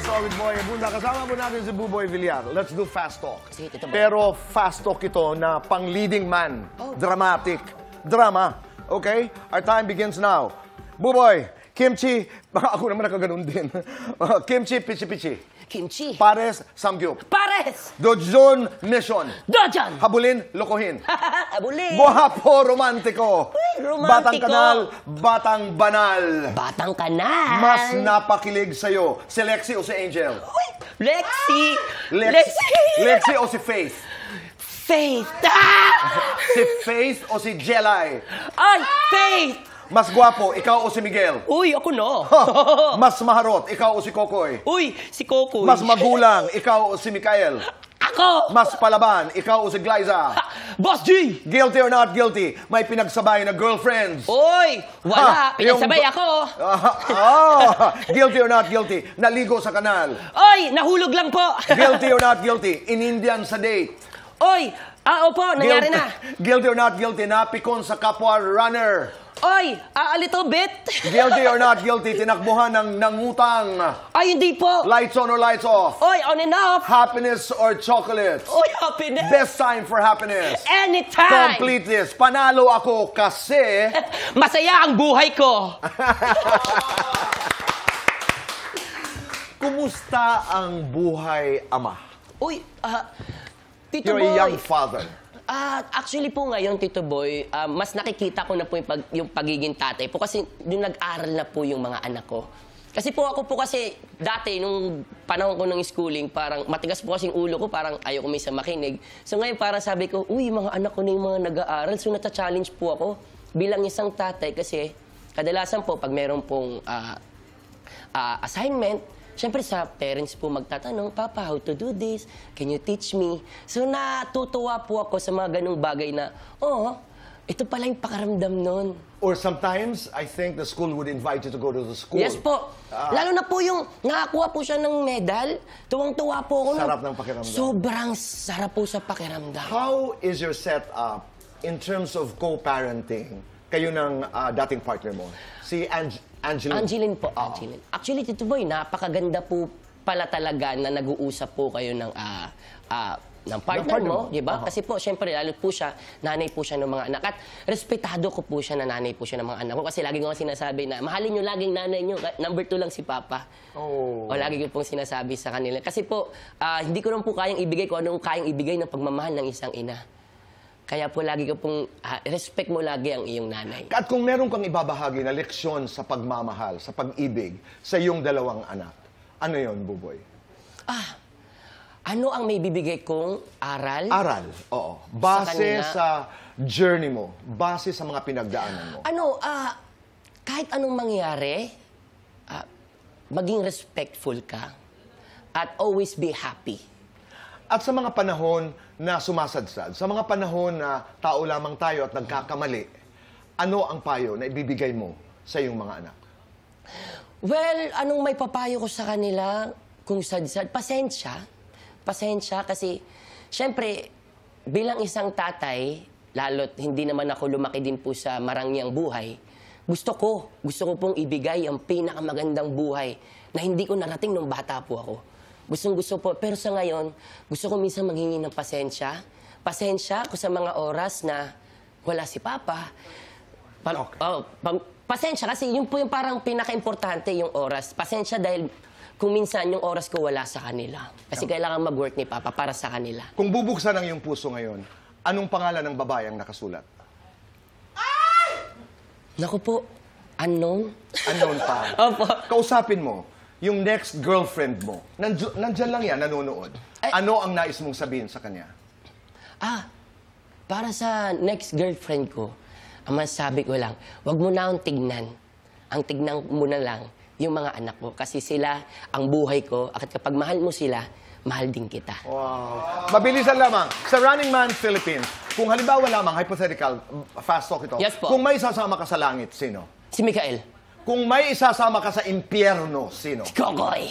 Fast Talk with Boy Abunda. Kasama po natin si Buboy Villar. Let's do Fast Talk. Sige, Tito Boy. Pero Fast Talk ito na pang leading man. Dramatic. Drama. Okay? Our time begins now. Buboy, kimchi, baka ako naman nakaganon din. Kimchi, pichi-pichi. Kimchi. Pares, samgyup. Pares. Dojon, mission. Dojan. Habulin, lokohin. Abuli. Guwapo, romantiko. Uy, romantiko. Batang kanal, batang banal. Batang kanal. Mas napakilig sa'yo, si Lexi o si Angel? Uy, Lexi. Lexi o si Faith? Faith. Ah! Si Faith o si Jelay? Ay, Faith. Mas gwapo, ikaw o si Miguel? Uy, ako no. Mas maharot, ikaw o si Kokoy? Uy, si Kokoy. Mas magulang, ikaw o si Mikael? Ako. Mas palaban, ikaw o si Glyza? Boss G. Guilty or not guilty, may pinagsabay na girlfriends? Uy, wala. Pinagsabay ako. Guilty or not guilty, naligo sa kanal? Uy, nahulog lang po. Guilty or not guilty, in-Indian sa date? Uy, opo, nangyari na. Guilty or not guilty, napikon sa kapwa runner? Oy, a little bit. Guilty or not guilty, tinakbuhan ng nangutang? Ay, hindi po. Lights on or lights off? Oy, on and off. Happiness or chocolates? Oy, happiness. Best time for happiness? Anytime. Complete this. Panalo ako kasi... Masaya ang buhay ko. Kumusta ang buhay ama? Uy, Tito You're Boy. a young father. Actually po ngayon, Tito Boy, mas nakikita ko na po yung pagiging tatay po kasi yung nag-aral na po yung mga anak ko. Kasi po ako po kasi dati, nung panahon ko ng schooling, parang matigas po kasing ulo ko, parang ayoko minsan makinig. So ngayon parang sabi ko, uy, mga anak ko na yung mga nag-aaral. So nata-challenge po ako bilang isang tatay kasi kadalasan po pag meron pong assignment, siyempre sa parents po magtatanong, Papa, how to do this? Can you teach me? So natutuwa po ako sa mga ganung bagay na, ito pala yung pakaramdam nun. Or sometimes, I think the school would invite you to go to the school. Yes po. Lalo na po yung nakakuha po siya ng medal. Tuwang-tuwa po ako. Sarap ng pakiramdam. Sobrang sarap po sa pakiramdam. How is your setup in terms of co-parenting? Kayo ng dating partner mo, si Angeline. Angeline po, Angeline. Actually, Tito Boy, napakaganda po pala talaga na nag-uusap po kayo ng partner mo, di ba? Kasi po, syempre, lalo po siya, nanay po siya ng mga anak. At respetado ko po siya na nanay po siya ng mga anak ko. Kasi lagi ko nga sinasabi na, mahalin nyo laging nanay nyo. Number 2 lang si Papa. O lagi ko pong sinasabi sa kanila. Kasi po, hindi ko rin po kayang ibigay kung anong kayang ibigay ng pagmamahal ng isang ina. Kaya po lagi ko pong, respect mo lagi ang iyong nanay. At kung meron kang ibabahagi na leksyon sa pagmamahal, sa pag-ibig, sa iyong dalawang anak, ano yon, Buboy? Ano ang may bibigay kong aral? Aral, oo. Base sa journey mo, base sa mga pinagdaanan mo. Kahit anong mangyari, maging respectful ka at always be happy. At sa mga panahon na sumasadsad, sa mga panahon na tao lamang tayo at nagkakamali, ano ang payo na ibibigay mo sa iyong mga anak? Well, anong may papayo ko sa kanila kung sadsad? Pasensya. Pasensya kasi, syempre, bilang isang tatay, lalo't hindi naman ako lumaki din po sa marangyang buhay, gusto ko pong ibigay ang pinakamagandang buhay na hindi ko narating nung bata po ako. Gustong-gusto po. Pero sa ngayon, gusto ko minsan maghingi ng pasensya. Pasensya ko sa mga oras na wala si Papa. Pasensya kasi yun po yung parang pinaka-importante yung oras. Pasensya dahil kung minsan yung oras ko wala sa kanila. Kasi kailangan mag-work ni Papa para sa kanila. Kung bubuksan ang iyong puso ngayon, anong pangalan ng babae ang nakasulat? Naku po, unknown. Unknown pa. Opo. Kausapin mo, yung next girlfriend mo, nandyan lang yan, nanonood. Ano ang nais mong sabihin sa kanya? Para sa next girlfriend ko, ang masasabi ko lang, wag mo na akong tignan. Ang tignan mo na lang yung mga anak ko. Kasi sila ang buhay ko. At kapag mahal mo sila, mahal din kita. Wow. Mabilisan lamang. Sa Running Man Philippines, kung halimbawa lamang, hypothetical, fast talk ito. Yes po. Kung may sasama ka sa langit, sino? Si Mikael. Kung may isasama ka sa impyerno, sino? Si Kokoy.